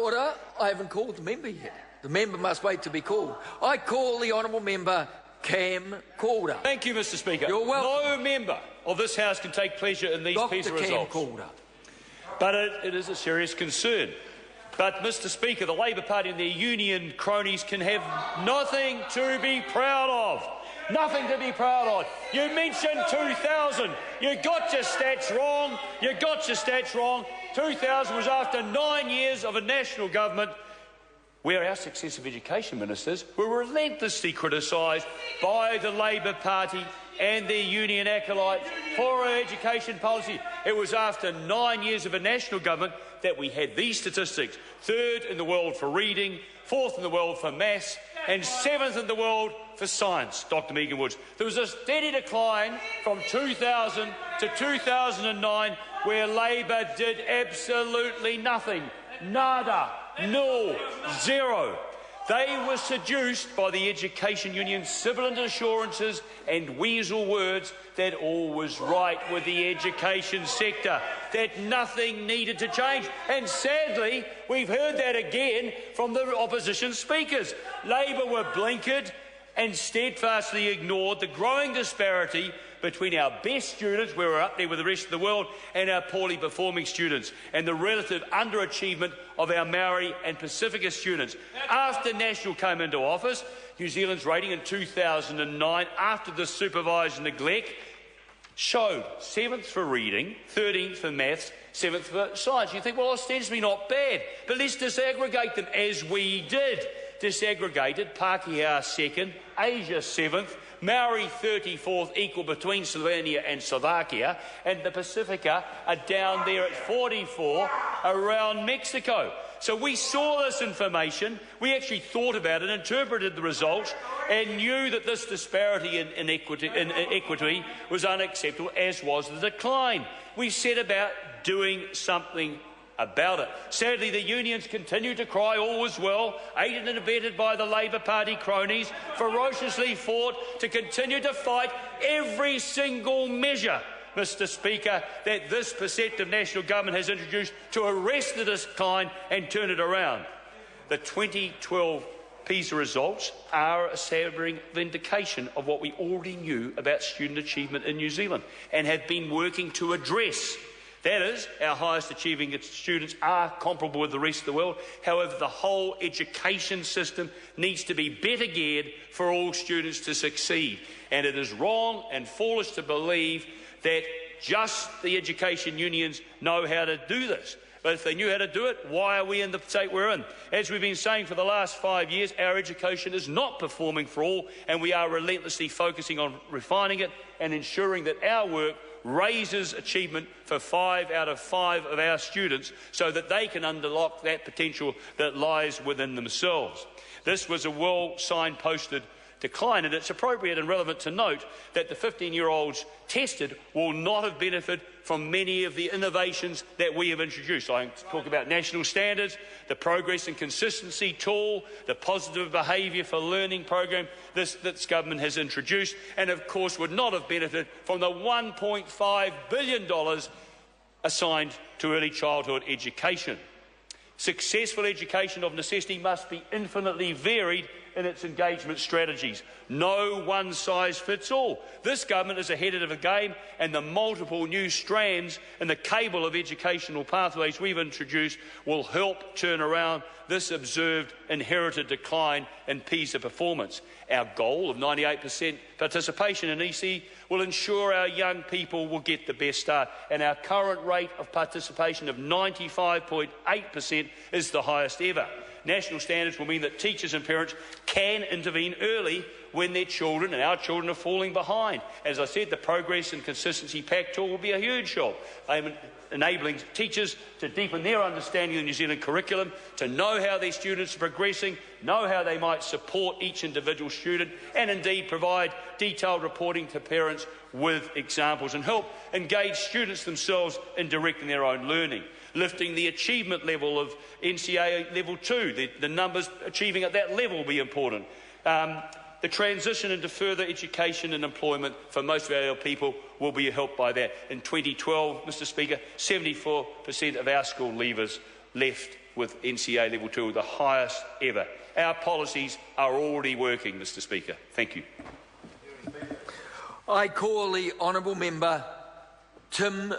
order. I haven't called the member yet. The member must wait to be called. I call the honourable member Cam Calder. Thank you, Mr Speaker. You're welcome. No member of this House can take pleasure in these PISA results. Cam Calder. But it is a serious concern. But, Mr Speaker, the Labour Party and their union cronies can have nothing to be proud of. Nothing to be proud of. You mentioned 2000. You got your stats wrong. 2000 was after 9 years of a national government where our successive education ministers were relentlessly criticised by the Labour Party and their union acolytes for our education policy. It was after 9 years of a national government that we had these statistics: 3rd in the world for reading, 4th in the world for maths, and 7th in the world for science, Dr Megan Woods. There was a steady decline from 2000 to 2009 where Labour did absolutely nothing. Nada. Nil. Zero. They were seduced by the education union's sibilant assurances and weasel words that all was right with the education sector, that nothing needed to change. And sadly, we've heard that again from the opposition speakers. Labour were blinkered and steadfastly ignored the growing disparity between our best students, where we're up there with the rest of the world, and our poorly performing students, and the relative underachievement of our Maori and Pacifica students. After National came into office, New Zealand's rating in 2009, after the supervised neglect, showed 7th for reading, 13th for maths, 7th for science. You think, well, ostensibly not bad, but let's disaggregate them, as we did. Disaggregated, Pākehā 2nd, Asia 7th, Maori 34th, equal between Slovenia and Slovakia, and the Pacifica are down there at 44 around Mexico. So we saw this information, we actually thought about it, interpreted the results, and knew that this disparity in equity was unacceptable, as was the decline. We set about doing something about it. Sadly, the unions continue to cry all was well, aided and abetted by the Labour Party cronies, ferociously fought to continue to fight every single measure, Mr Speaker, that this perceptive national government has introduced to arrest the decline and turn it around. The 2012 PISA results are a sobering vindication of what we already knew about student achievement in New Zealand and have been working to address. That is, our highest achieving students are comparable with the rest of the world. However, the whole education system needs to be better geared for all students to succeed. And it is wrong and foolish to believe that just the education unions know how to do this. But if they knew how to do it, why are we in the state we're in? As we've been saying for the last 5 years, our education is not performing for all, and we are relentlessly focusing on refining it and ensuring that our work raises achievement for 5 out of 5 of our students so that they can unlock that potential that lies within themselves. This was a well signposted decline, and it's appropriate and relevant to note that the 15-year-olds tested will not have benefited from many of the innovations that we have introduced. I talk about national standards, the progress and consistency tool, the positive behaviour for learning program this government has introduced, and of course would not have benefited from the $1.5 billion assigned to early childhood education. Successful education of necessity must be infinitely varied in its engagement strategies. No one size fits all. This government is ahead of the game, and the multiple new strands in the cable of educational pathways we've introduced will help turn around this observed inherited decline in PISA performance. Our goal of 98% participation in EC will ensure our young people will get the best start, and our current rate of participation of 95.8% is the highest ever. National standards will mean that teachers and parents can intervene early when their children and our children are falling behind. As I said, the Progress and Consistency Pact tool will be a huge help, enabling teachers to deepen their understanding of the New Zealand curriculum, to know how their students are progressing, know how they might support each individual student, and indeed provide detailed reporting to parents with examples, and help engage students themselves in directing their own learning. Lifting the achievement level of NCEA Level 2, the numbers achieving at that level will be important. The transition into further education and employment for most of our people will be helped by that. In 2012, Mr Speaker, 74% of our school leavers left with NCA Level 2, the highest ever. Our policies are already working, Mr Speaker. Thank you. I call the honourable member Tim